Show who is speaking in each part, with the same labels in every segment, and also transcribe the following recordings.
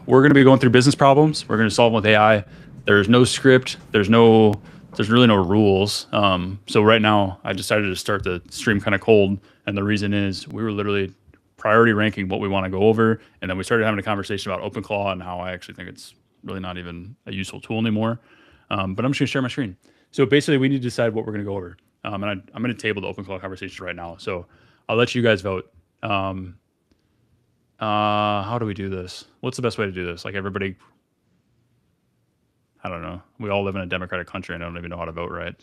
Speaker 1: we're going to be going through business problems. We're going to solve them with AI. There's no script. There's really no rules. So right now, I decided to start the stream kind of cold, and the reason is we were literally priority ranking what we want to go over, and then we started having a conversation about OpenClaw and how I actually think it's really not even a useful tool anymore. But I'm just going to share my screen. So basically, we need to decide what we're going to go over, and I'm going to table the OpenClaw conversation right now. So I'll let you guys vote. How do we do this? What's the best way to do this? Like everybody, I don't know. We all live in a democratic country and I don't even know how to vote, right?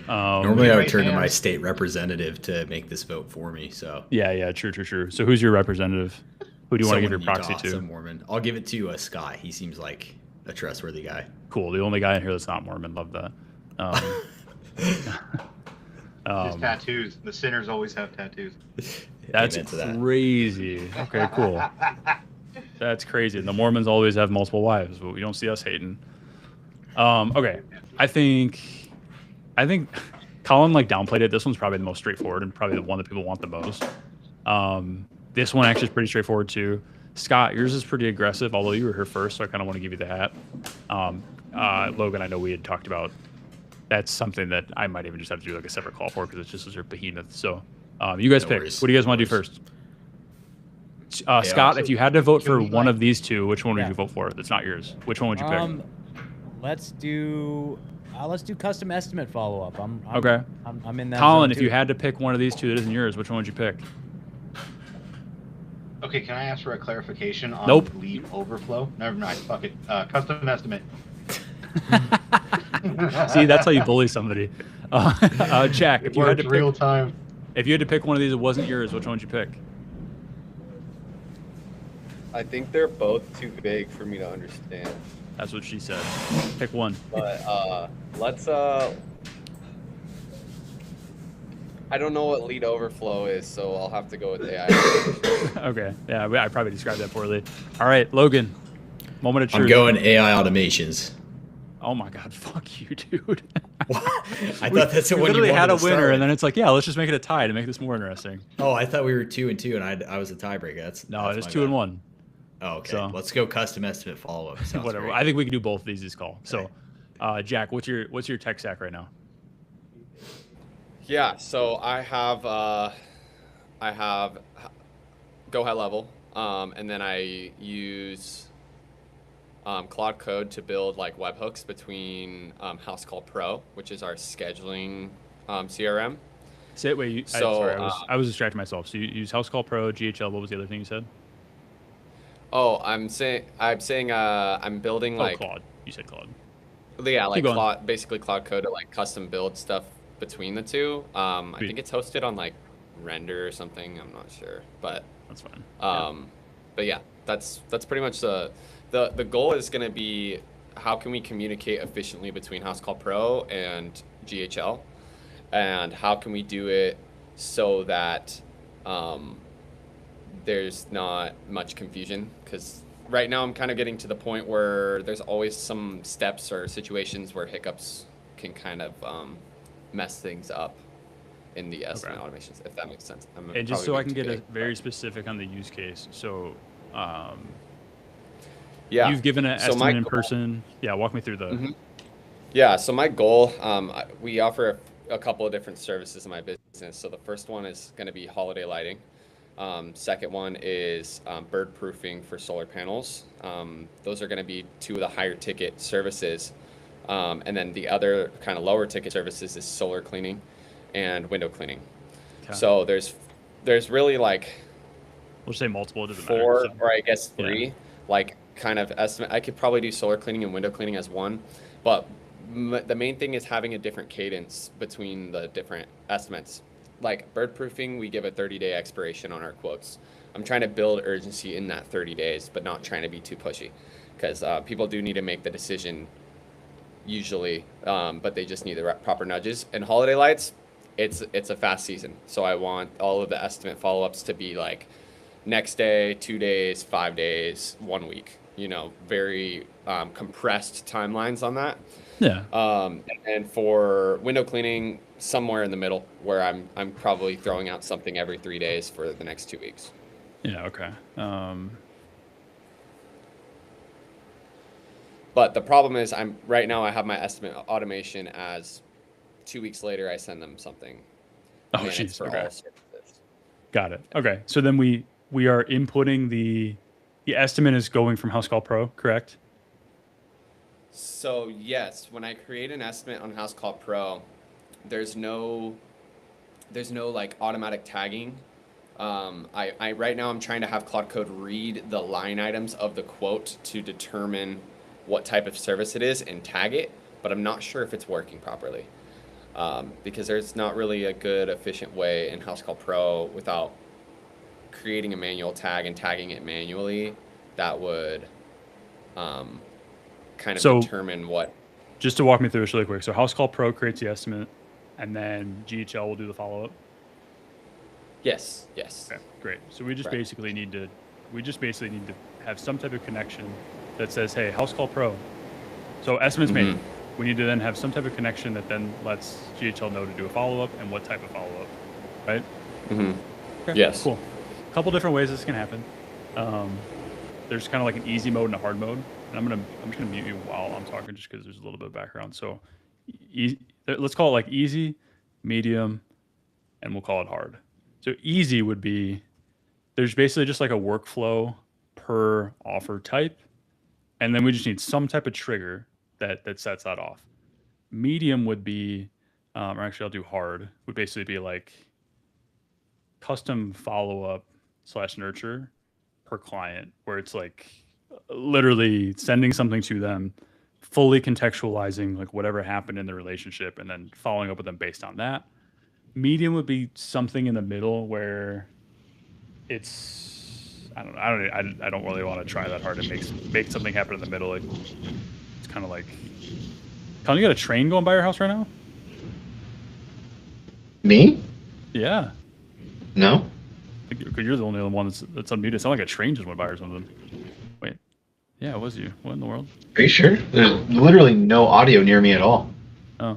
Speaker 2: Normally I would turn to my state representative to make this vote for me. So
Speaker 1: yeah, true. So who's your representative? Who do you want to give your proxy to?
Speaker 2: Some Mormon. I'll give it to Scott. He seems like a trustworthy guy.
Speaker 1: Cool. The only guy in here that's not Mormon. Love that.
Speaker 3: His tattoos. The sinners always have tattoos.
Speaker 1: That's crazy. Okay, cool. That's crazy. And the Mormons always have multiple wives, but we don't see us hating. Okay. I think Colin downplayed it. This one's probably the most straightforward and probably the one that people want the most. This one actually is pretty straightforward too. Scott, yours is pretty aggressive, although you were here first, so I kind of want to give you the hat. Logan, I know we had talked about. That's something that I might even just have to do like a separate call for because it's just a behemoth. So you guys pick. What do you guys want to do first? Scott, if you had to vote for one of these two, which one would you vote for? That's not yours. Which one would you pick?
Speaker 4: Let's do custom estimate follow up.
Speaker 1: Okay.
Speaker 4: I'm in that.
Speaker 1: Colin, if you had to pick one of these two that isn't yours, which one would you pick?
Speaker 3: Okay, can I ask for a clarification on lead overflow? Never mind. Fuck it. Custom estimate.
Speaker 1: See, that's how you bully somebody. Jack, if you had to
Speaker 3: real time.
Speaker 1: If you had to pick one of these that wasn't yours, which one would you pick?
Speaker 5: I think they're both too vague for me to understand.
Speaker 1: That's what she said. Pick one.
Speaker 5: But let's I don't know what lead overflow is, so I'll have to go with AI.
Speaker 1: Okay. Yeah, I probably described that poorly. All right, Logan. Moment of truth.
Speaker 2: I'm going AI automations.
Speaker 1: Oh my God! Fuck you, dude.
Speaker 2: I thought that's the one you
Speaker 1: literally had a winner,
Speaker 2: with.
Speaker 1: And then it's like, yeah, let's just make it a tie to make this more interesting.
Speaker 2: Oh, I thought we were 2-2, and I was a tiebreaker. That's
Speaker 1: it's 2-1.
Speaker 2: Oh, okay. So, let's go custom estimate follow up.
Speaker 1: Whatever. Great. I think we can do both of these this call. So, Jack, what's your tech stack right now?
Speaker 5: Yeah. So I have Go High Level, and then I use Cloud Code to build like webhooks between House Call Pro, which is our scheduling CRM.
Speaker 1: I was distracting myself. So you use House Call Pro, GHL. What was the other thing you said?
Speaker 5: Oh, I'm saying I'm building like
Speaker 1: Claude. You said Claude.
Speaker 5: Yeah, like Claude, basically Cloud Code to like custom build stuff between the two. I think it's hosted on like Render or something. I'm not sure, but
Speaker 1: that's fine.
Speaker 5: But yeah, that's pretty much the goal is going to be how can we communicate efficiently between House Call Pro and GHL, and how can we do it so that there's not much confusion, because right now I'm kind of getting to the point where there's always some steps or situations where hiccups can kind of mess things up in the estimate automations, if that makes sense.
Speaker 1: And just so I can get very specific on the use case. So you've given an estimate in person. Yeah, walk me through the...
Speaker 5: Mm-hmm. Yeah, so my goal, we offer a couple of different services in my business. So the first one is going to be holiday lighting. Second one is bird proofing for solar panels. Those are going to be two of the higher ticket services. And then the other kind of lower ticket services is solar cleaning and window cleaning. Okay. So there's really like...
Speaker 1: We'll say multiple, doesn't
Speaker 5: four,
Speaker 1: matter.
Speaker 5: Or I guess three, like kind of estimate. I could probably do solar cleaning and window cleaning as one, but the main thing is having a different cadence between the different estimates. Like bird proofing, we give a 30-day expiration on our quotes. I'm trying to build urgency in that 30 days, but not trying to be too pushy, because people do need to make the decision usually, but they just need the proper nudges. And holiday lights, it's a fast season, so I want all of the estimate follow-ups to be like next day, 2 days, 5 days, 1 week. Very compressed timelines on that.
Speaker 1: Yeah.
Speaker 5: And for window cleaning, somewhere in the middle, where I'm probably throwing out something every 3 days for the next 2 weeks.
Speaker 1: Yeah. Okay.
Speaker 5: But the problem is right now I have my estimate automation as 2 weeks later I send them something.
Speaker 1: Oh,
Speaker 5: and it's
Speaker 1: jeez.
Speaker 5: for
Speaker 1: Okay.
Speaker 5: all services.
Speaker 1: Got it. Okay. So then we are inputting the estimate is going from House Call Pro, correct?
Speaker 5: So yes, when I create an estimate on House Call Pro, there's no like automatic tagging. I right now I'm trying to have Cloud Code read the line items of the quote to determine what type of service it is and tag it, but I'm not sure if it's working properly. Because there's not really a good efficient way in House Call Pro without creating a manual tag and tagging it manually that would kind of
Speaker 1: So-
Speaker 5: determine what.
Speaker 1: Just to walk me through this really quick. So House Call Pro creates the estimate, and then GHL will do the follow up.
Speaker 5: Yes.
Speaker 1: Okay, great. So we just
Speaker 5: Right.
Speaker 1: basically need to have some type of connection that says, "Hey, House Call Pro." So estimates made. We need to then have some type of connection that then lets GHL know to do a follow up and what type of follow up, right? Okay,
Speaker 5: Yes.
Speaker 1: Cool. A couple different ways this can happen. There's kind of like an easy mode and a hard mode. And I'm just gonna mute you while I'm talking, just because there's a little bit of background. So, let's call it like easy, medium, and we'll call it hard. So easy would be there's basically just like a workflow per offer type, and then we just need some type of trigger that sets that off. Medium would be, or actually I'll do hard, would basically be like custom follow-up / nurture per client, where it's like literally sending something to them, fully contextualizing like whatever happened in the relationship, and then following up with them based on that. Medium would be something in the middle where it's I don't really want to try that hard to make something happen in the middle. Like, it's kind of like, Colin, you got a train going by your house right now?
Speaker 3: Me?
Speaker 1: Yeah.
Speaker 3: No.
Speaker 1: Because you're the only one that's unmuted. It sounded like a train just went by or something. Wait. Yeah, it was you. What in the world?
Speaker 3: Are you sure? There's literally no audio near me at all.
Speaker 1: Oh.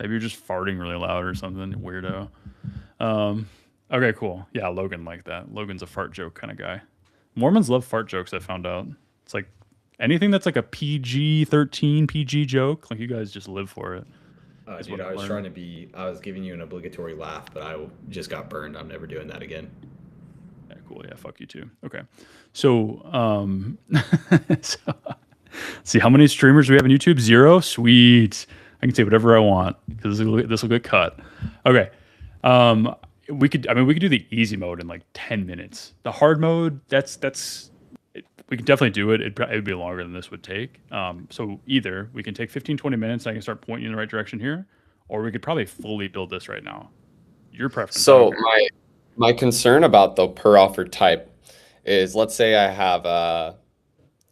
Speaker 1: Maybe you're just farting really loud or something, weirdo. Okay, cool. Yeah, Logan like that. Logan's a fart joke kind of guy. Mormons love fart jokes, I found out. It's like anything that's like a PG-13 PG joke, like you guys just live for it.
Speaker 2: Dude, I was giving you an obligatory laugh, but I just got burned. I'm never doing that again.
Speaker 1: Yeah, cool. Yeah, fuck you too. Okay. So, see how many streamers we have on YouTube? 0? Sweet. I can say whatever I want because this will get cut. Okay. We could do the easy mode in like 10 minutes. The hard mode, we can definitely do it. It would be longer than this would take. So either we can take 15, 20 minutes and I can start pointing you in the right direction here, or we could probably fully build this right now. Your preference.
Speaker 5: So my concern about the per offer type is, let's say I have a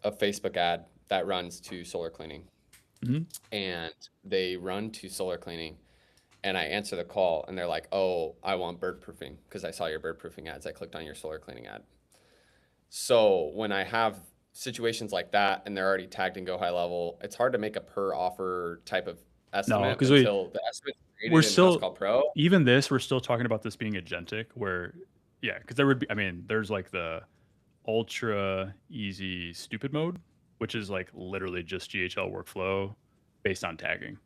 Speaker 5: Facebook ad that runs to solar cleaning, and they run to solar cleaning, and I answer the call, and they're like, "Oh, I want bird proofing because I saw your bird proofing ads. I clicked on your solar cleaning ad." So when I have situations like that and they're already tagged in Go High Level, it's hard to make a per offer type of estimate until the estimate's created in House Call Pro.
Speaker 1: Even this, we're still talking about this being agentic, where, yeah, because there would be, there's like the ultra easy stupid mode, which is like literally just GHL workflow based on tagging.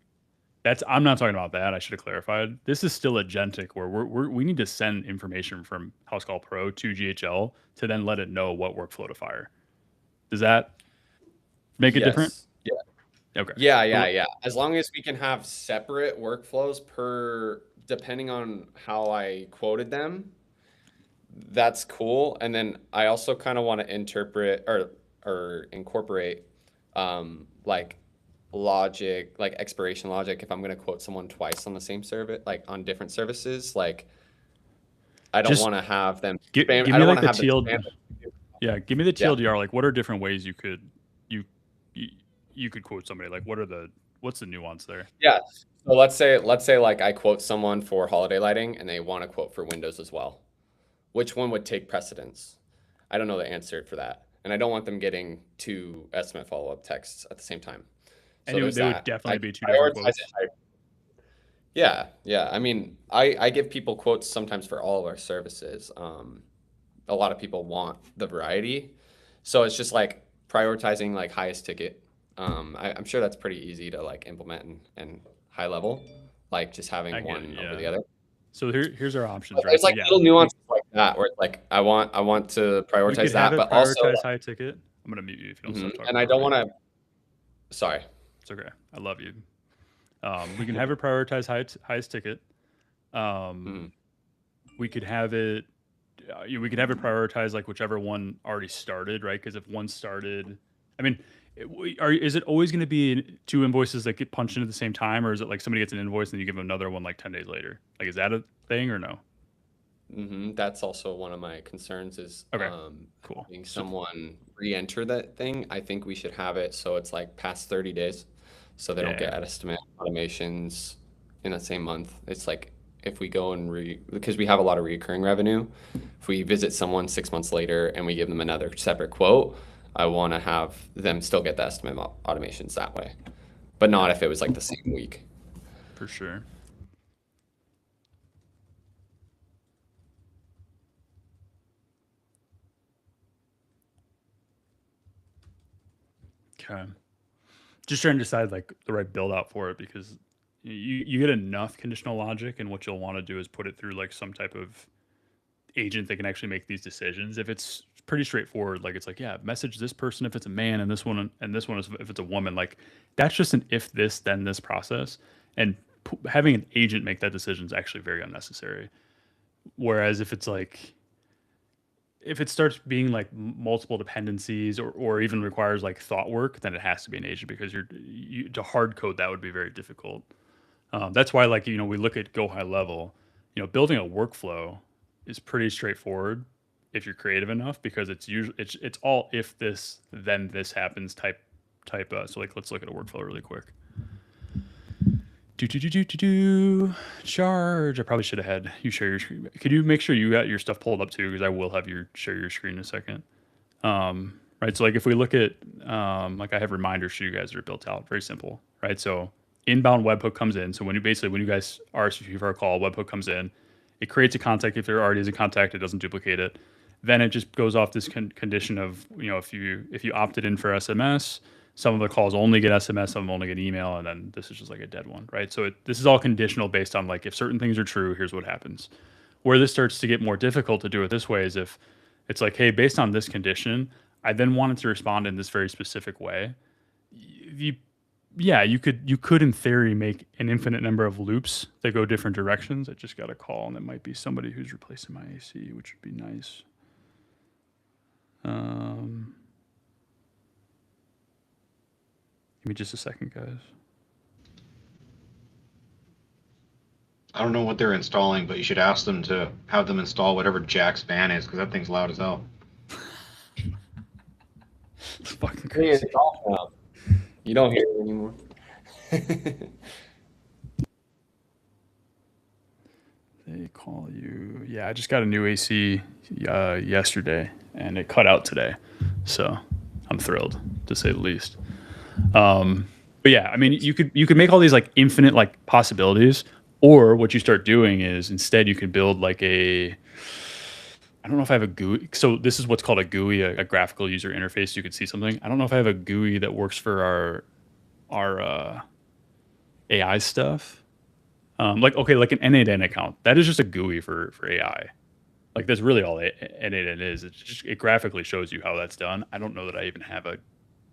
Speaker 1: I'm not talking about that. I should have clarified. This is still agentic, where we need to send information from House Call Pro to GHL to then let it know what workflow to fire. Does that make it different?
Speaker 5: Yeah.
Speaker 1: Okay.
Speaker 5: Yeah. As long as we can have separate workflows depending on how I quoted them, that's cool. And then I also kind of want to interpret or incorporate like logic, like expiration logic. If I'm going to quote someone twice on the same service, like on different services, like I don't want to have them.
Speaker 1: Give me like the TLDR. Yeah, give me the TLDR. Like, what are different ways you could quote somebody? Like, what's the nuance there?
Speaker 5: Yeah. So let's say like I quote someone for holiday lighting and they want to quote for windows as well. Which one would take precedence? I don't know the answer for that, and I don't want them getting 2 estimate follow-up texts at the same time.
Speaker 1: So they would definitely be 2 different quotes.
Speaker 5: Yeah. I mean, I give people quotes sometimes for all of our services. A lot of people want the variety. So it's just like prioritizing like highest ticket I'm sure that's pretty easy to like implement and high level, like just having one over the other.
Speaker 1: So here's our options, right?
Speaker 5: There's
Speaker 1: So
Speaker 5: like little nuances like that where it's like I want to
Speaker 1: we
Speaker 5: prioritize
Speaker 1: could
Speaker 5: that,
Speaker 1: have it
Speaker 5: but also
Speaker 1: prioritize high ticket. I'm gonna mute you if you don't stop talking.
Speaker 5: and I don't want to. Sorry.
Speaker 1: It's okay. I love you. We can have it prioritize highest ticket. We could have it. We could have it prioritize like whichever one already started, right? Because if one started, I mean, is it always going to be 2 invoices that get punched in at the same time, or is it like somebody gets an invoice and you give them another one like 10 days later? Like, is that a thing or no?
Speaker 5: That's also one of my concerns is
Speaker 1: cool.
Speaker 5: Having someone re-enter that thing. I think we should have it so it's like past 30 days, so they don't get estimate automations in the same month. It's like if we go and because we have a lot of recurring revenue, if we visit someone 6 months later and we give them another separate quote, I want to have them still get the estimate automations that way, but not if it was like the same week.
Speaker 1: For sure. Okay. Just trying to decide like the right build out for it, because you get enough conditional logic, and what you'll want to do is put it through like some type of agent that can actually make these decisions. If it's pretty straightforward, like it's like, yeah, message this person if it's a man, and this one is if it's a woman. Like that's just an if this then this process, and having an agent make that decision is actually very unnecessary. Whereas if it's like, if it starts being like multiple dependencies or even requires like thought work, then it has to be an agent, because you to hard code that would be very difficult. That's why, like, we look at go high level. Building a workflow is pretty straightforward if you're creative enough, because it's usually it's all if this then this happens type. So like, let's look at a workflow really quick. Charge. I probably should have had you share your screen. Could you make sure you got your stuff pulled up too? Because I will have you share your screen in a second. Right. So like if we look at, like I have reminders for you guys that are built out, very simple, right? So inbound webhook comes in. So when you guys RSVP for a call, webhook comes in, it creates a contact. If there already is a contact, it doesn't duplicate it. Then it just goes off this condition of, if you opted in for SMS, some of the calls only get SMS, some of them only get email, and then this is just like a dead one, right? So this is all conditional based on like, if certain things are true, here's what happens. Where this starts to get more difficult to do it this way is if it's like, hey, based on this condition, I then wanted to respond in this very specific way. You could in theory make an infinite number of loops that go different directions. I just got a call, and it might be somebody who's replacing my AC, which would be nice. Give me just a second, guys.
Speaker 3: I don't know what they're installing, but you should ask them to have them install whatever Jack's fan is, because that thing's loud as hell.
Speaker 1: It's fucking crazy.
Speaker 5: You don't hear it anymore.
Speaker 1: They call you. Yeah, I just got a new AC yesterday, and it cut out today. So I'm thrilled, to say the least. But yeah, I mean, you could make all these like infinite like possibilities, or what you start doing is instead you could build like I don't know if I have a GUI. So this is what's called a GUI, a graphical user interface. You could see something. I don't know if I have a GUI that works for our AI stuff. Like an N8N account. That is just a GUI for AI. Like that's really all N8N is. It graphically shows you how that's done. I don't know that I even have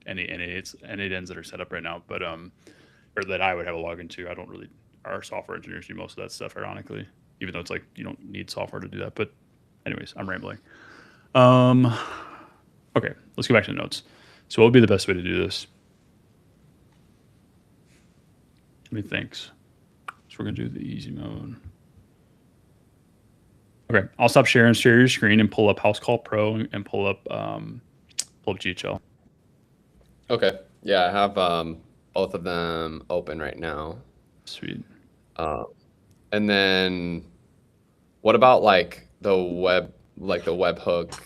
Speaker 1: any N8Ns that are set up right now, but or that I would have a login to. I don't really. Our software engineers do most of that stuff, ironically, even though it's like you don't need software to do that. But anyways, I'm rambling. Okay, let's go back to the notes. So what would be the best way to do this? Thanks. So we're gonna do the easy mode. Okay, I'll stop sharing. Share your screen and pull up House Call Pro and pull up GHL.
Speaker 5: Okay. Yeah, I have both of them open right now.
Speaker 1: Sweet.
Speaker 5: And then what about like the webhook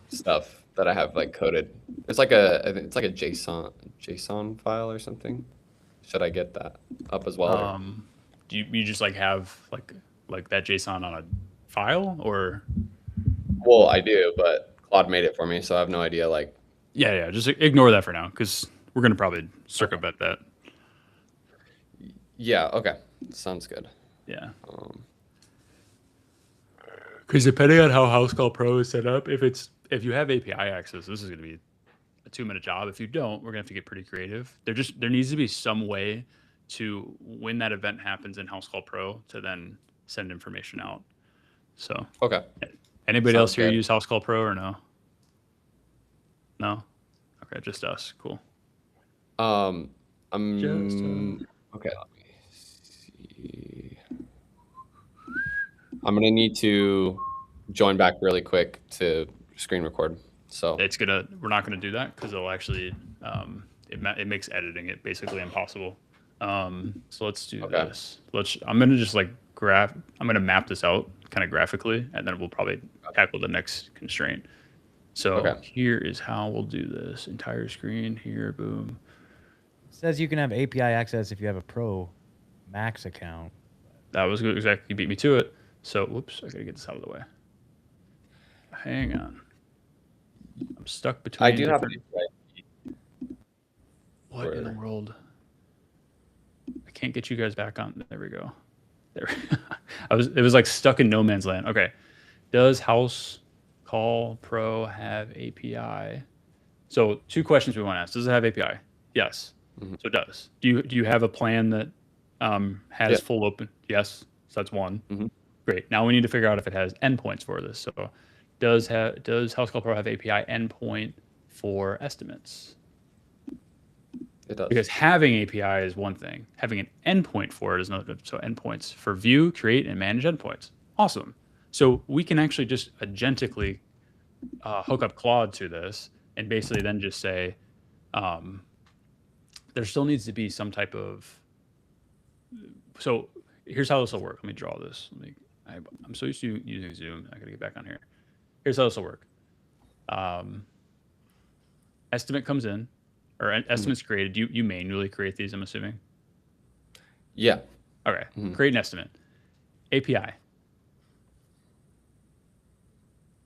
Speaker 5: stuff that I have like coded? It's like a JSON file or something. Should I get that up as well?
Speaker 1: Do you just like have like that JSON on a file, or?
Speaker 5: Well, I do, but Claude made it for me, so I have no idea. Like,
Speaker 1: yeah, just ignore that for now, because we're gonna probably circumvent that.
Speaker 5: Yeah. Okay. Sounds good.
Speaker 1: Yeah. Because depending on how House Call Pro is set up, if you have API access, this is going to be a 2-minute job. If you don't, we're going to have to get pretty creative. There needs to be some way to, when that event happens in House Call Pro, to then send information out. So
Speaker 5: Okay.
Speaker 1: anybody
Speaker 5: Sounds
Speaker 1: else here
Speaker 5: good.
Speaker 1: use House Call Pro or no? No. Okay, just us. Cool.
Speaker 5: I'm
Speaker 1: Just
Speaker 5: okay. Let me see. I'm gonna need to join back really quick to screen record. So
Speaker 1: we're not gonna do that because it'll actually it makes editing it basically impossible. So let's do this. I'm gonna just like I'm gonna map this out kind of graphically, and then we'll probably tackle the next constraint. So here is how we'll do this. Entire screen here, boom.
Speaker 4: It says you can have API access if you have a Pro Max account.
Speaker 1: That was good. Exactly. You beat me to it. So, whoops, I gotta get this out of the way. Hang on. I'm stuck between.
Speaker 5: I do have.
Speaker 1: What in the world? I can't get you guys back on. There we go. There. It was like stuck in no man's land. Okay. Does House Call Pro have API? So 2 questions we want to ask. Does it have API? Yes. So it does. Do you have a plan that has full open? Yes. So that's 1. Great. Now we need to figure out if it has endpoints for this. So does House Call Pro have API endpoint for estimates?
Speaker 5: It does.
Speaker 1: Because having API is one thing. Having an endpoint for it is another. So endpoints for view, create, and manage endpoints. Awesome. So we can actually just agentically hook up Claude to this and basically then just say, there still needs to be some type of. So here's how this will work. Let me draw this. I'm so used to using Zoom. I got to get back on here. Here's how this will work. Estimate comes in, or estimate's created. You manually create these, I'm assuming?
Speaker 5: Yeah.
Speaker 1: Okay. Create an estimate. API,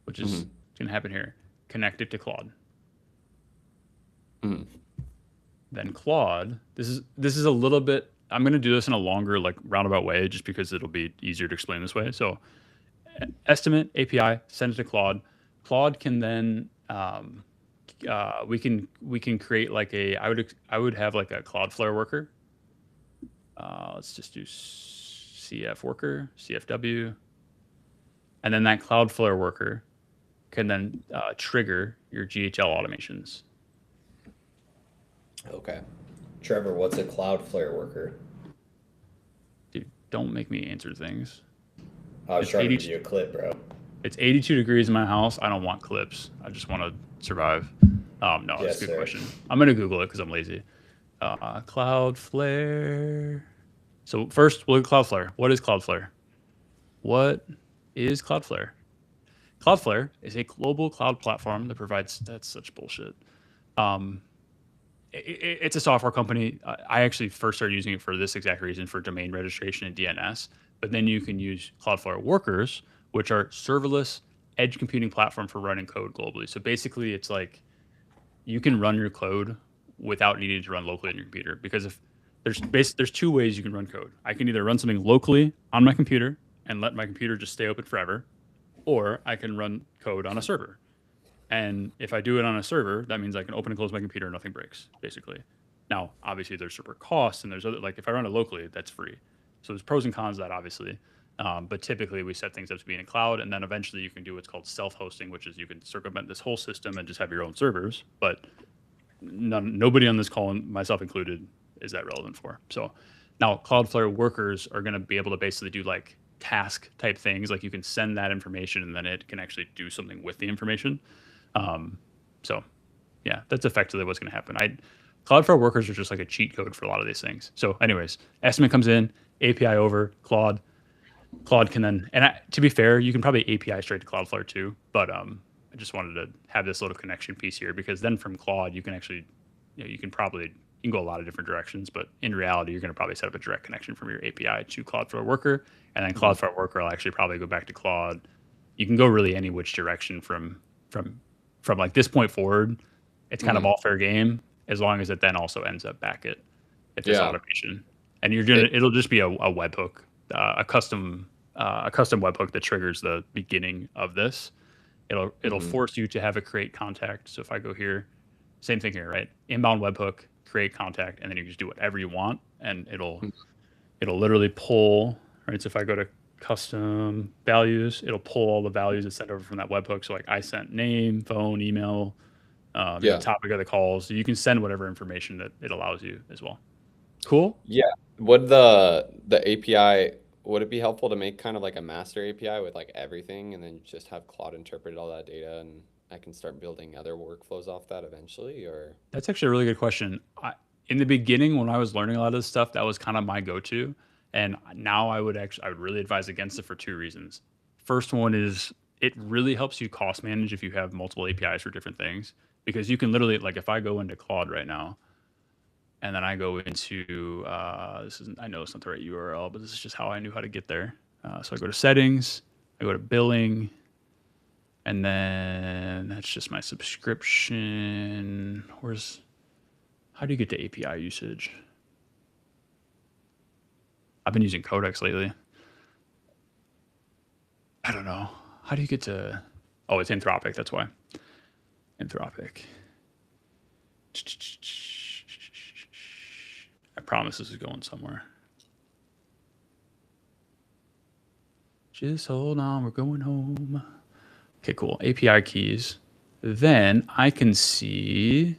Speaker 1: which is going to happen here. Connect it to Claude. Then Claude, this is a little bit, I'm going to do this in a longer, like roundabout way, just because it'll be easier to explain this way. So estimate API, send it to Claude. Claude can then, we can create like I would have like a Cloudflare worker. Let's just do CF worker, CFW. And then that Cloudflare worker can then trigger your GHL automations.
Speaker 2: Okay. Trevor, what's a Cloudflare worker?
Speaker 1: Dude, don't make me answer things.
Speaker 2: I was trying to give you a clip, bro.
Speaker 1: It's 82 degrees in my house. I don't want clips. I just want to survive. No, that's a good question. I'm going to Google it because I'm lazy. Cloudflare. So first, we'll look at Cloudflare. What is Cloudflare? What is Cloudflare? Cloudflare is a global cloud platform that provides, that's such bullshit. It's a software company. I actually first started using it for this exact reason, for domain registration and DNS. But then you can use Cloudflare Workers, which are serverless edge computing platform for running code globally. So basically, it's like you can run your code without needing to run locally on your computer. Because if there's 2 ways you can run code. I can either run something locally on my computer and let my computer just stay open forever, or I can run code on a server. And if I do it on a server, that means I can open and close my computer and nothing breaks, basically. Now, obviously, there's server costs, and there's other, like if I run it locally, that's free. So there's pros and cons to that, obviously. But typically, we set things up to be in a cloud, and then eventually you can do what's called self-hosting, which is you can circumvent this whole system and just have your own servers. But nobody on this call, myself included, is that relevant for. So now Cloudflare workers are going to be able to basically do like task type things. Like you can send that information, and then it can actually do something with the information. So yeah, that's effectively what's going to happen. Cloudflare workers are just like a cheat code for a lot of these things. So anyways, estimate comes in, API over, Claude can then, and to be fair, you can probably API straight to Cloudflare too, but I just wanted to have this little connection piece here, because then from Claude, you can actually, you can go a lot of different directions, but in reality, you're going to probably set up a direct connection from your API to Cloudflare worker, and then Cloudflare worker will actually probably go back to Claude. You can go really any which direction from like this point forward. It's kind of all fair game. as long as it then also ends up back at this
Speaker 5: Yeah.
Speaker 1: automation. And it'll just be a webhook, a custom webhook that triggers the beginning of this. It'll force you to have it create contact. So if I go here, same thing here, right? Inbound webhook, create contact, and then you can just do whatever you want, and it'll literally pull, right? So if I go to custom values, it'll pull all the values that's sent over from that webhook. So like I sent name, phone, email, the topic of the calls. So you can send whatever information that it allows you as well. Cool.
Speaker 5: Yeah. Would the API, would it be helpful to make kind of like a master API with like everything, and then just have Claude interpret all that data, and I can start building other workflows off that eventually? Or
Speaker 1: That's actually a really good question. In the beginning, when I was learning a lot of this stuff, that was kind of my go-to. And now I would really advise against it for two reasons. First one is it really helps you cost manage if you have multiple APIs for different things, because you can literally, like if I go into Claude right now, and then I go into, I know it's not the right URL, but this is just how I knew how to get there. So I go to settings, I go to billing, and then that's just my subscription. How do you get to API usage? I've been using Codex lately. I don't know. How do you get to, oh, it's Anthropic, that's why. Anthropic. I promise this is going somewhere. Just hold on, we're going home. Okay, cool. API keys. Then I can see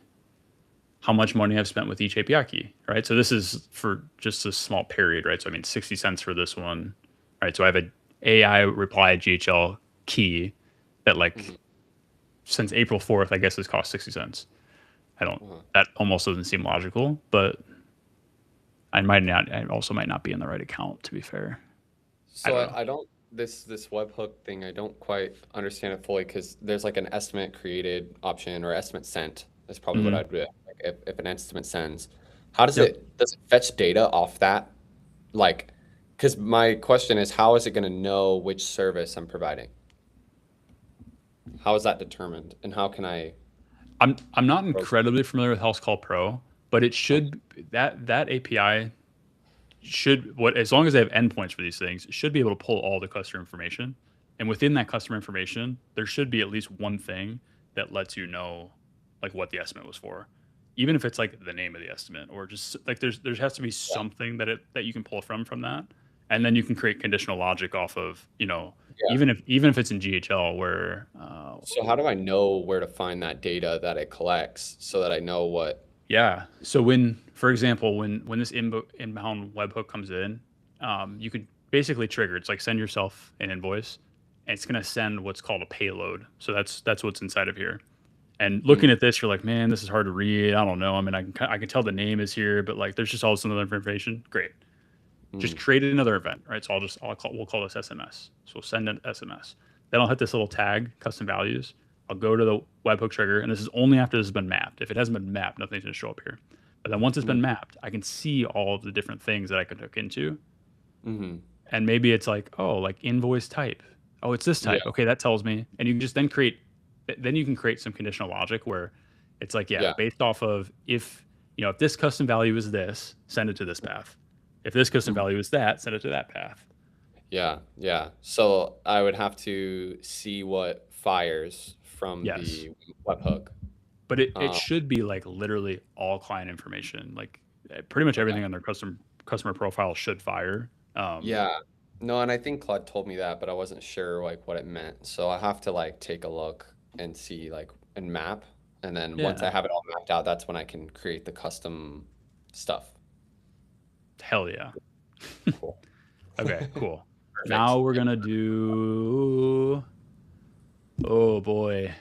Speaker 1: how much money I've spent with each API key, right? So this is for just a small period, right? So I mean, 60 cents for this one, right? So I have an AI reply GHL key that since April 4th, I guess has cost 60 cents. That almost doesn't seem logical, but I also might not be in the right account, to be fair.
Speaker 5: so I don't this webhook thing, I don't quite understand it fully, because there's like an estimate created option, or estimate sent is probably what I'd do. Like if an estimate sends, how does it fetch data off that? Like, because my question is, how is it going to know which service I'm providing? How is that determined, and how can I?
Speaker 1: I'm not incredibly familiar with House Call Pro, but it should, that API should, as long as they have endpoints for these things, it should be able to pull all the customer information. And within that customer information, there should be at least one thing that lets you know like what the estimate was for, even if it's like the name of the estimate, or just like there has to be something that you can pull from that, and then you can create conditional logic off of, even if it's in GHL where.
Speaker 5: So how do I know where to find that data that it collects, so that I know what?
Speaker 1: Yeah. So for example, when this inbound webhook comes in, you could basically trigger. It's like send yourself an invoice, and it's going to send what's called a payload. So that's what's inside of here. And looking at this, you're like, man, this is hard to read. I don't know. I mean, I can tell the name is here, but like, there's just all this other information. Great. Just create another event, right? So we'll call this SMS. So we'll send an SMS. Then I'll hit this little tag, custom values. I'll go to the webhook trigger, and this is only after this has been mapped. If it hasn't been mapped, nothing's going to show up here. But then once it's been mapped, I can see all of the different things that I could hook into. And maybe it's like, oh, like invoice type. Oh, it's this type. Okay, that tells me. And you can just then you can create some conditional logic where it's like, based off of if this custom value is this, send it to this path. If this custom value is that, send it to that path.
Speaker 5: Yeah. So I would have to see what fires from the webhook.
Speaker 1: But it should be like literally all client information. Like pretty much everything on their customer profile should fire.
Speaker 5: No, and I think Claude told me that, but I wasn't sure like what it meant. So I have to like take a look and see and map. And then once I have it all mapped out, that's when I can create the custom stuff.
Speaker 1: Hell yeah.
Speaker 5: Cool.
Speaker 1: Okay, cool. Now we're going to do, oh boy.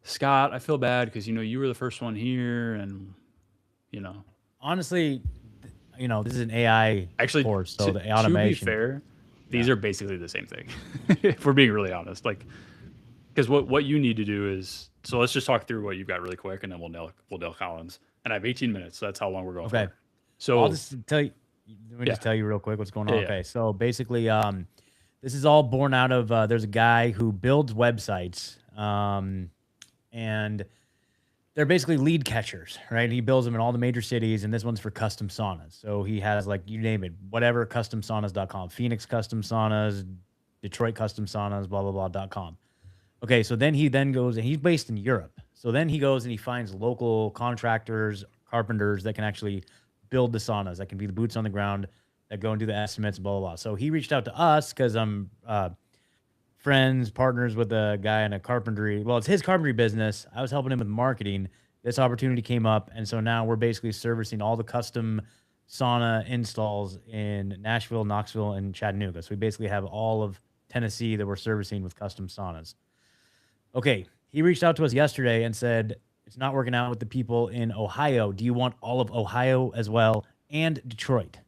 Speaker 1: Scott, I feel bad because, you were the first one here and,
Speaker 4: Honestly, this is an AI course, so the automation.
Speaker 1: To be fair, these are basically the same thing. If we're being really honest, because what you need to do is, so let's just talk through what you've got really quick, and then we'll nail Collins. And I have 18 minutes, so that's how long we're going for. So
Speaker 4: I'll just tell you. Let me just tell you real quick what's going on. Okay, so basically, this is all born out of there's a guy who builds websites, and they're basically lead catchers, right? He builds them in all the major cities, and this one's for custom saunas. So he has, like, you name it, whatever, customsaunas.com, Phoenix Custom Saunas, Detroit Custom Saunas, blah, blah, blah.com. Okay, so then he goes, and he's based in Europe. So then he goes and he finds local contractors, carpenters that can actually build the saunas, that can be the boots on the ground, that go and do the estimates, blah, blah, blah. So he reached out to us because I'm friends, partners with a guy in a carpentry. Well, it's his carpentry business. I was helping him with marketing. This opportunity came up, and so now we're basically servicing all the custom sauna installs in Nashville, Knoxville, and Chattanooga. So we basically have all of Tennessee that we're servicing with custom saunas. Okay, he reached out to us yesterday and said, it's not working out with the people in Ohio. Do you want all of Ohio as well and Detroit?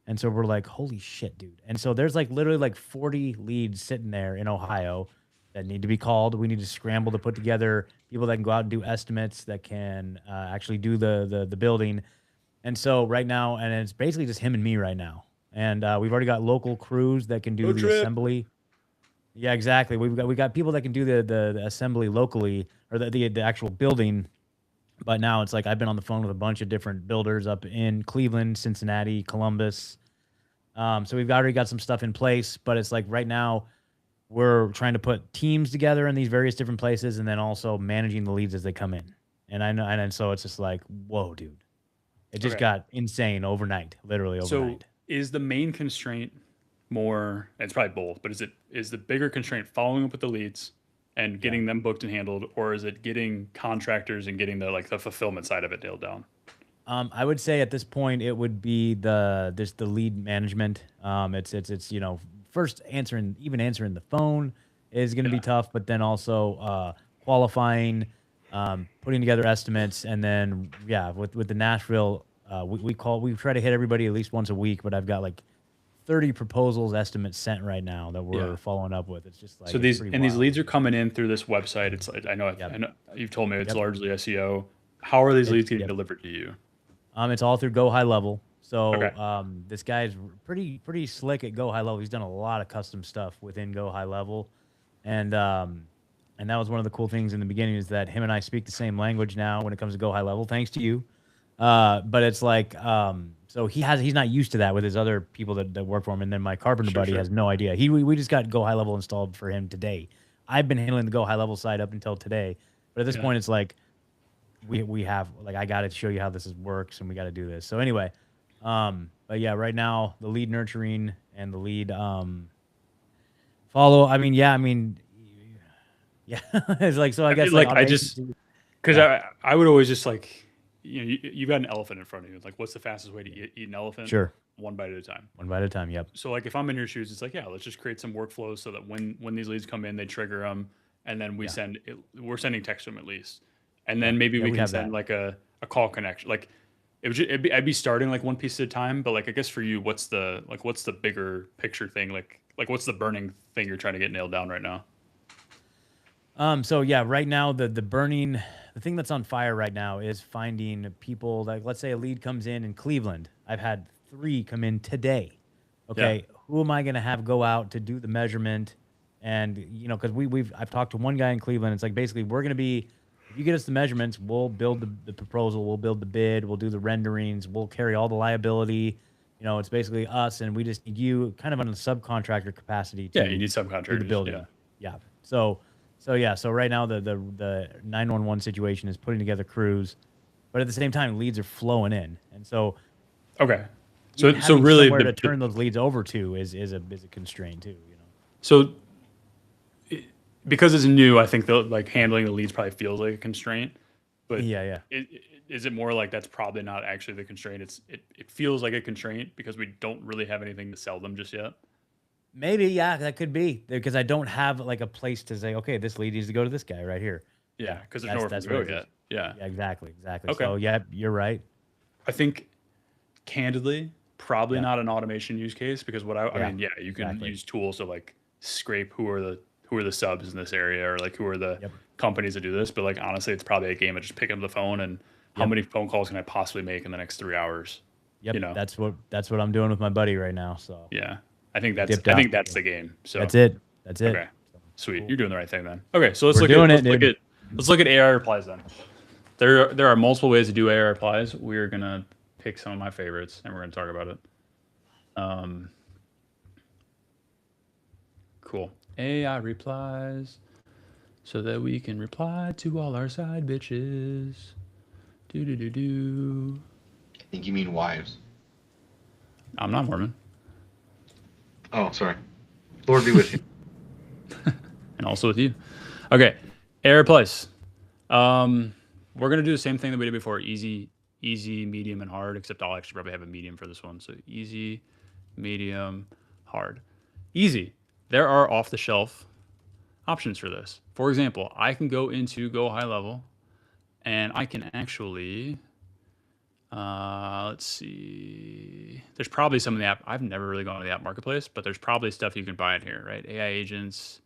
Speaker 4: And so we're like, holy shit, dude. And so there's like literally like 40 leads sitting there in Ohio that need to be called. We need to scramble to put together people that can go out and do estimates, that can actually do the building. And so right now, and it's basically just him and me right now. And we've already got local crews that can do the assembly. Yeah, exactly. We got people that can do the assembly locally, or the actual building. But now it's like I've been on the phone with a bunch of different builders up in Cleveland, Cincinnati, Columbus. So we've already got some stuff in place, but it's like right now we're trying to put teams together in these various different places, and then also managing the leads as they come in. And I know, and so it's just like, whoa, dude, it just got insane overnight, literally overnight.
Speaker 1: So is the main constraint more? It's probably both, but is the bigger constraint following up with the leads and getting them booked and handled, or is it getting contractors and getting the fulfillment side of it nailed down?
Speaker 4: I would say at this point it would be the lead management. It's first answering the phone is going to be tough, but then also qualifying, putting together estimates, and then with the Nashville, we try to hit everybody at least once a week, but I've got like 30 proposals estimates sent right now that we're following up with. It's just like, so
Speaker 1: these leads are coming in through this website. It's I know you've told me it's largely SEO. How are these leads getting delivered to you?
Speaker 4: It's all through Go High Level. So this guy's pretty slick at Go High Level. He's done a lot of custom stuff within Go High Level, and that was one of the cool things in the beginning, is that him and I speak the same language now when it comes to Go High Level, thanks to you. But it's like, so he's not used to that with his other people that work for him, and then my carpenter buddy has no idea. We just got Go High Level installed for him today. I've been handling the Go High Level side up until today, but at this point it's like we have, like, I got to show you how this works, and we got to do this. So anyway, but yeah, right now the lead nurturing and the lead follow. It's like, so I guess
Speaker 1: I would always just like, you've got an elephant in front of you. Like, what's the fastest way to eat an elephant?
Speaker 4: Sure.
Speaker 1: One bite at a time.
Speaker 4: One bite at a time. Yep.
Speaker 1: So like, if I'm in your shoes, it's like, let's just create some workflows so that when these leads come in, they trigger them, and then we're sending text to them at least, and then maybe we can send like a call connection. Like, I'd be starting like one piece at a time, but like, I guess for you, what's the bigger picture thing? Like what's the burning thing you're trying to get nailed down right now?
Speaker 4: So yeah, right now the thing that's on fire right now is finding people. Like, let's say a lead comes in Cleveland. I've had 3 come in today. Okay, who am I going to have go out to do the measurement? And because I've talked to one guy in Cleveland. It's like, basically, we're going to be, if you get us the measurements, we'll build the proposal, we'll build the bid, we'll do the renderings, we'll carry all the liability. It's basically us, and we just need you kind of on a subcontractor capacity.
Speaker 1: You need subcontractors
Speaker 4: to the building. Yeah. So right now the 911 situation is putting together crews, but at the same time leads are flowing in, and so so really where to turn those leads over to is a constraint too.
Speaker 1: So because it's new, I think handling the leads probably feels like a constraint. But is it more like that's probably not actually the constraint? It feels like a constraint because we don't really have anything to sell them just yet.
Speaker 4: Maybe, that could be, because I don't have like a place to say, okay, this lead needs to go to this guy right here.
Speaker 1: Yeah, because there's nowhere to go yet. Yeah,
Speaker 4: exactly.
Speaker 1: Okay.
Speaker 4: So you're right.
Speaker 1: I think, candidly, probably not an automation use case, because you can use tools to like scrape who are the subs in this area, or like who are the companies that do this. But like, honestly, it's probably a game of just picking up the phone and how many phone calls can I possibly make in the next 3 hours?
Speaker 4: Yep. That's what I'm doing with my buddy right now. So
Speaker 1: yeah. I think that's the game. So
Speaker 4: that's it.
Speaker 1: Okay. Sweet. You're doing the right thing then. Okay, so let's look at AI replies then. There are multiple ways to do AI replies. We're gonna pick some of my favorites, and we're gonna talk about it. Cool. AI replies, so that we can reply to all our side bitches. Do.
Speaker 3: I think you mean wives.
Speaker 1: I'm not Mormon.
Speaker 3: Oh, sorry. Lord be with you.
Speaker 1: And also with you. Okay, AI replies. We're gonna do the same thing that we did before: easy, medium, and hard. Except I'll actually probably have a medium for this one. So easy, medium, hard. Easy. There are off-the-shelf options for this. For example, I can go into Go High Level, and I can actually, let's see. There's probably some in the app. I've never really gone to the app marketplace, but there's probably stuff you can buy in here, right? AI agents.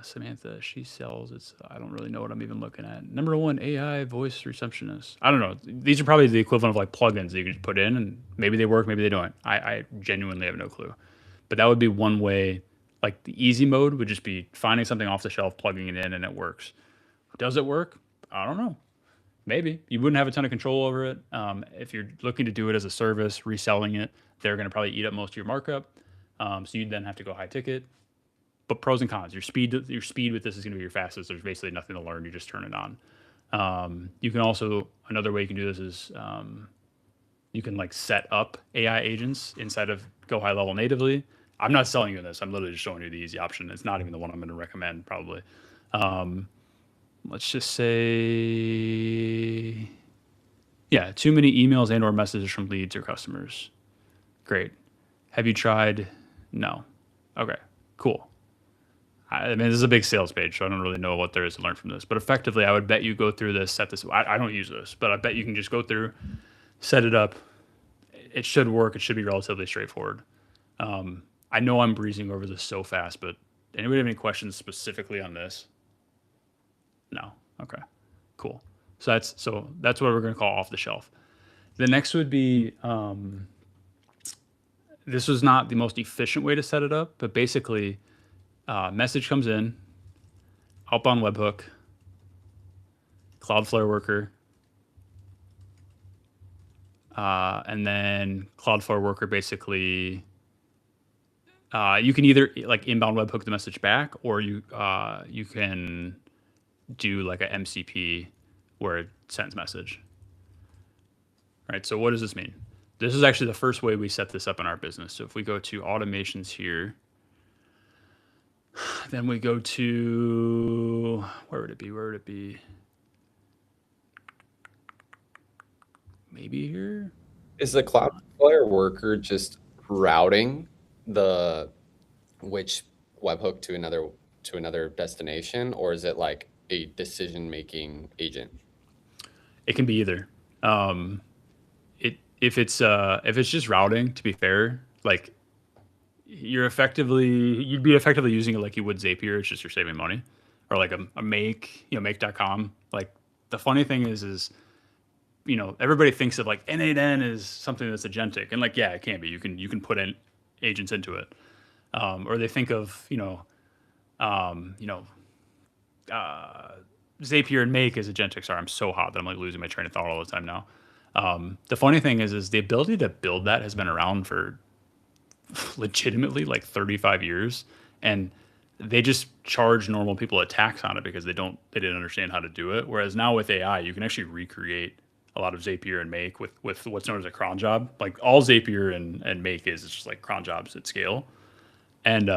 Speaker 1: Samantha, she sells. I don't really know what I'm even looking at. Number 1, AI voice receptionist. I don't know. These are probably the equivalent of like plugins that you can just put in, and maybe they work, maybe they don't. I genuinely have no clue. But that would be one way. Like the easy mode would just be finding something off the shelf, plugging it in, and it works. Does it work? I don't know. Maybe. You wouldn't have a ton of control over it. If you're looking to do it as a service, reselling it, they're going to probably eat up most of your markup. So you'd then have to go high ticket. But pros and cons. Your speed with this is going to be your fastest. There's basically nothing to learn. You just turn it on. You can also, another way you can do this is you can like set up AI agents inside of Go High Level natively. I'm not selling you this. I'm literally just showing you the easy option. It's not even the one I'm going to recommend probably. Let's just say, yeah, too many emails and or messages from leads or customers. Great. Have you tried? No. Okay, cool. I mean, this is a big sales page, so I don't really know what there is to learn from this. But effectively, I would bet you go through this, set this. I don't use this, but I bet you can just go through, set it up. It should work. It should be relatively straightforward. I know I'm breezing over this so fast, but anybody have any questions specifically on this? No. Okay. Cool. So that's what we're going to call off the shelf. The next would be this was not the most efficient way to set it up, but basically. Message comes in, up on webhook, Cloudflare worker, and then Cloudflare worker basically, you can either like inbound webhook the message back, or you can do like a MCP where it sends message. All right, so what does this mean? This is actually the first way we set this up in our business. So if we go to automations here, then we go to, where would it be? Maybe here?
Speaker 5: Is the Cloudflare worker just routing which webhook to another destination, or is it like a decision-making agent?
Speaker 1: It can be either. If it's just routing, to be fair, like you'd be effectively using it like you would Zapier. It's just you're saving money, or like a make, make.com. Like the funny thing is, everybody thinks of like N8N is something that's agentic, and like, yeah, it can be. You can put in agents into it, or they think of Zapier and Make as agentic. Sorry, I'm so hot that I'm like losing my train of thought all the time now. The funny thing is the ability to build that has been around for legitimately like 35 years, and they just charge normal people a tax on it because they didn't understand how to do it. Whereas now with AI, you can actually recreate a lot of Zapier and Make with what's known as a cron job. Like all Zapier and Make is just like cron jobs at scale. And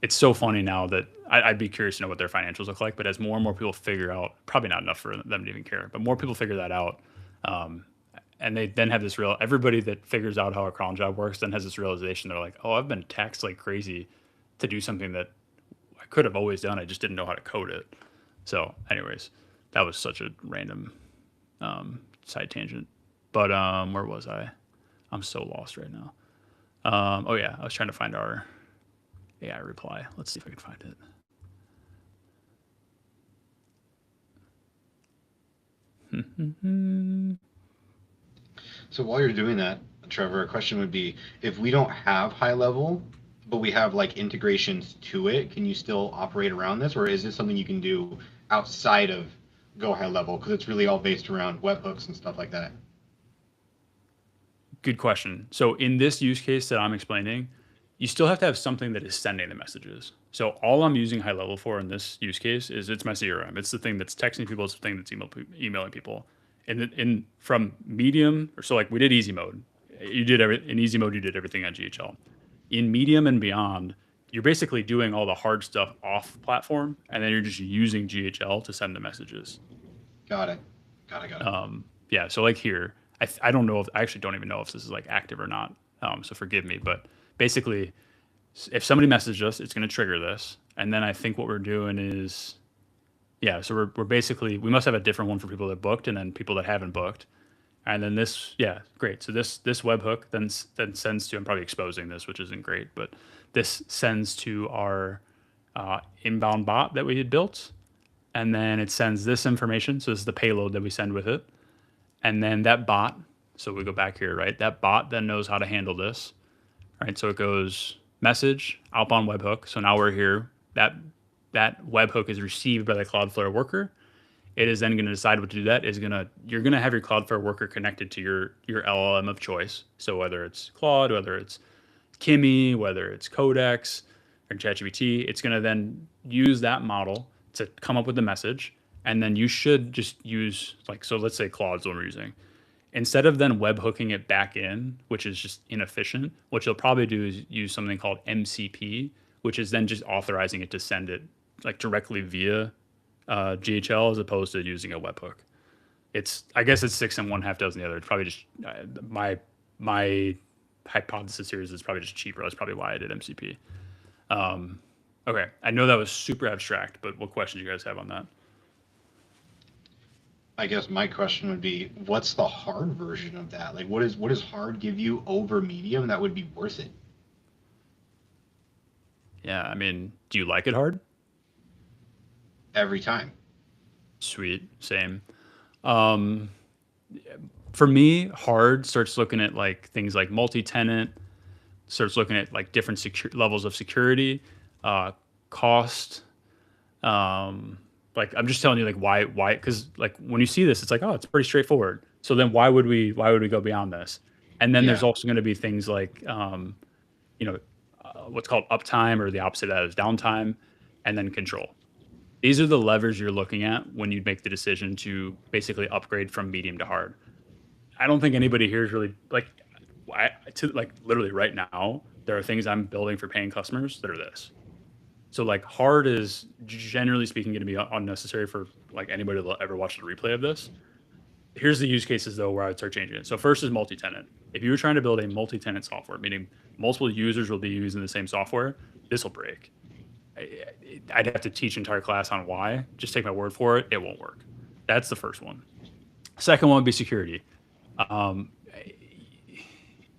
Speaker 1: it's so funny now that I'd be curious to know what their financials look like. But as more and more people figure out, probably not enough for them to even care, but more people figure that out, and they then have this everybody that figures out how a cron job works then has this realization. They're like, oh, I've been taxed like crazy to do something that I could have always done. I just didn't know how to code it. So anyways, that was such a random side tangent. But where was I? I'm so lost right now. Oh yeah, I was trying to find our AI reply. Let's see if I can find it.
Speaker 3: So while you're doing that, Trevor, a question would be, if we don't have high level, but we have like integrations to it, can you still operate around this, or is this something you can do outside of go high level? Because it's really all based around webhooks and stuff like that.
Speaker 1: Good question. So in this use case that I'm explaining, you still have to have something that is sending the messages. So all I'm using high level for in this use case is it's my CRM. It's the thing that's texting people. It's the thing that's emailing people. And from medium, or so like we did easy mode. You did in easy mode, you did everything on GHL. In medium and beyond, you're basically doing all the hard stuff off platform, and then you're just using GHL to send the messages.
Speaker 3: Got it.
Speaker 1: Yeah. So like here, I don't know I actually don't even know if this is like active or not. So forgive me, but basically, if somebody messaged us, it's going to trigger this. And then I think what we're doing is, yeah, so we're basically, we must have a different one for people that booked and then people that haven't booked. And then this, yeah, great. So this webhook then sends to, I'm probably exposing this, which isn't great, but this sends to our inbound bot that we had built. And then it sends this information. So this is the payload that we send with it. And then that bot, so we go back here, right? That bot then knows how to handle this, right? So it goes message, outbound webhook. So now we're here. That webhook is received by the Cloudflare worker. It is then going to decide what to do. You're going to have your Cloudflare worker connected to your LLM of choice. So whether it's Claude, whether it's Kimi, whether it's Codex or ChatGPT, it's going to then use that model to come up with the message. And then you should just use, like, so let's say Claude's what we're using. Instead of then webhooking it back in, which is just inefficient, what you'll probably do is use something called MCP, which is then just authorizing it to send it like directly via GHL as opposed to using a webhook. I guess it's 6 and 1/2 dozen the other. It's probably just my hypothesis here is it's probably just cheaper. That's probably why I did MCP. Okay, I know that was super abstract, but what questions do you guys have on that?
Speaker 3: I guess my question would be, what's the hard version of that? Like, what does hard give you over medium that would be worth it?
Speaker 1: Yeah, I mean, do you like it hard?
Speaker 3: Every time.
Speaker 1: Sweet, same. For me, hard starts looking at like things like multi-tenant, starts looking at like different levels of security, cost. Like I'm just telling you like why, because like when you see this, it's like, oh, it's pretty straightforward. So then why would we go beyond this? And then there's also going to be things like, what's called uptime, or the opposite of that is downtime, and then control. These are the levers you're looking at when you make the decision to basically upgrade from medium to hard. I don't think anybody here is really literally right now, there are things I'm building for paying customers that are this. So like hard is generally speaking going to be unnecessary for like anybody that'll ever watch the replay of this. Here's the use cases though where I would start changing it. So first is multi-tenant. If you were trying to build a multi-tenant software, meaning multiple users will be using the same software, this will break. I'd have to teach an entire class on why. Just take my word for it. It won't work. That's the first one. Second one would be security.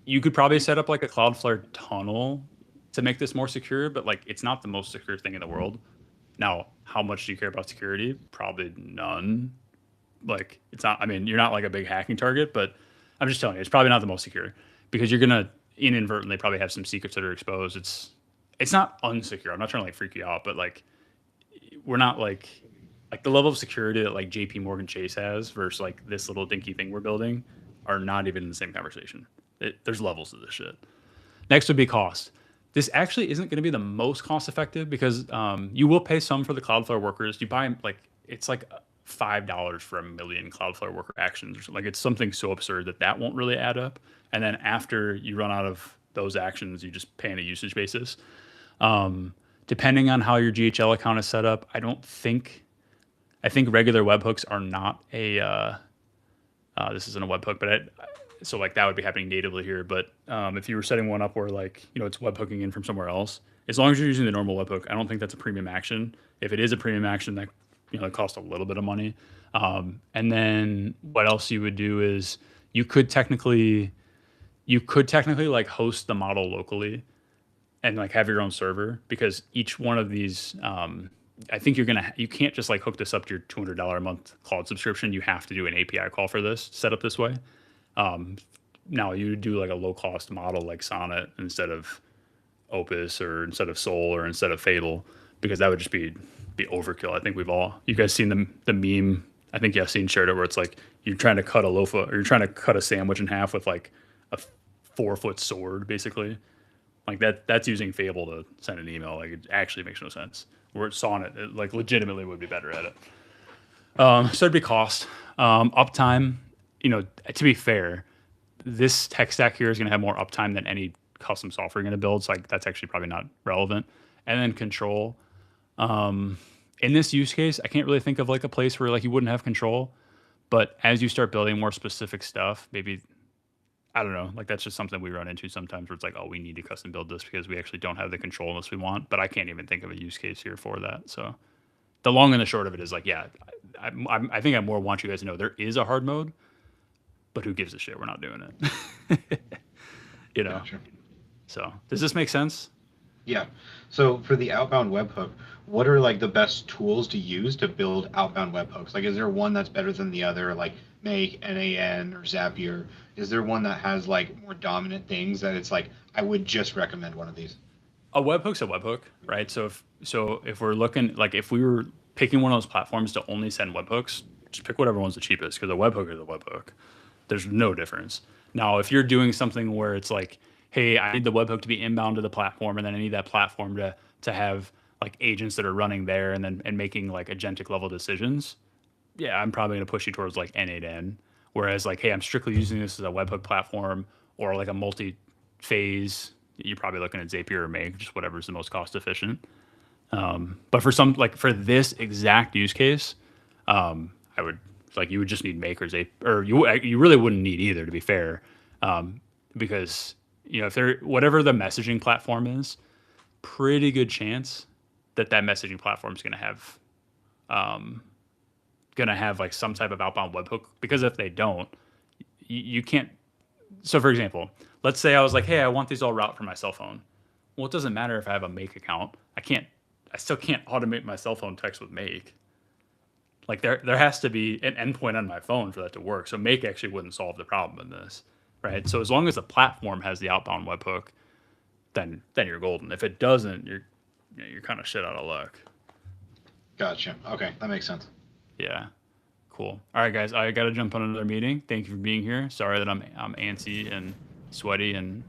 Speaker 1: You could probably set up like a Cloudflare tunnel to make this more secure, but like it's not the most secure thing in the world. Now, how much do you care about security? Probably none. Like it's not, I mean, you're not like a big hacking target, but I'm just telling you, it's probably not the most secure because you're going to inadvertently probably have some secrets that are exposed. It's not unsecure. I'm not trying to like freak you out, but like we're not like the level of security that like JP Morgan Chase has versus like this little dinky thing we're building are not even in the same conversation. There's levels to this shit. Next would be cost. This actually isn't going to be the most cost effective because you will pay some for the Cloudflare workers. You buy like, it's like $5 for 1 million Cloudflare worker actions or something. Like it's something so absurd that won't really add up. And then after you run out of those actions, you just pay on a usage basis. Depending on how your GHL account is set up, I think regular webhooks are not this isn't a webhook, but so like that would be happening natively here. But if you were setting one up where like, it's webhooking in from somewhere else, as long as you're using the normal webhook, I don't think that's a premium action. If it is a premium action, that it costs a little bit of money. And then what else you would do is you could technically like host the model locally and like have your own server, because each one of these, I think you can't just like hook this up to your $200 a month cloud subscription. You have to do an API call for this, set up this way. Now you do like a low cost model like Sonnet instead of Opus or instead of Soul or instead of Fable, because that would just be overkill. I think you guys seen the meme I think I've seen shared it where it's like you're trying to cut a loaf of, or you're trying to cut a sandwich in half with like a 4-foot sword, basically. Like that's using Fable to send an email. Like it actually makes no sense. Where it's Sonnet, it like legitimately would be better at it. So it'd be cost, uptime. To be fair, this tech stack here is going to have more uptime than any custom software you're going to build. So like that's actually probably not relevant. And then control. In this use case, I can't really think of like a place where like you wouldn't have control. But as you start building more specific stuff, maybe, I don't know, like that's just something we run into sometimes where it's like, oh, we need to custom build this because we actually don't have the control unless we want. But I can't even think of a use case here for that. So the long and the short of it is like, yeah, I think I more want you guys to know there is a hard mode, but who gives a shit? We're not doing it.
Speaker 3: Gotcha.
Speaker 1: So does this make sense?
Speaker 3: Yeah. So for the outbound webhook, what are like the best tools to use to build outbound webhooks? Like, is there one that's better than the other? Like Make, NAN, or Zapier? Is there one that has like more dominant things that it's like I would just recommend one of these?
Speaker 1: A webhook's a webhook, right? So if we're looking, like if we were picking one of those platforms to only send webhooks, just pick whatever one's the cheapest because a webhook is a webhook. There's no difference. Now, if you're doing something where it's like, hey, I need the webhook to be inbound to the platform, and then I need that platform to have like agents that are running there and making like agentic level decisions, yeah, I'm probably going to push you towards like N8N. Whereas like, hey, I'm strictly using this as a webhook platform or like a multi-phase, you're probably looking at Zapier or Make, just whatever's the most cost efficient. But for some, like for this exact use case, I would like, you would just need Make or Zapier, or you really wouldn't need either, to be fair. Because if they're, whatever the messaging platform is, pretty good chance that messaging platform is going to have like some type of outbound webhook, because if they don't, you can't. So for example, let's say I was like, hey, I want these all route from my cell phone. Well, it doesn't matter if I have a Make account. I still can't automate my cell phone text with Make. Like there has to be an endpoint on my phone for that to work. So Make actually wouldn't solve the problem in this, right? So as long as the platform has the outbound webhook, then you're golden. If it doesn't, you're kind of shit out of luck.
Speaker 3: Gotcha. Okay, that makes sense.
Speaker 1: Yeah, cool. All right, guys, I got to jump on another meeting. Thank you for being here. Sorry that I'm antsy and sweaty and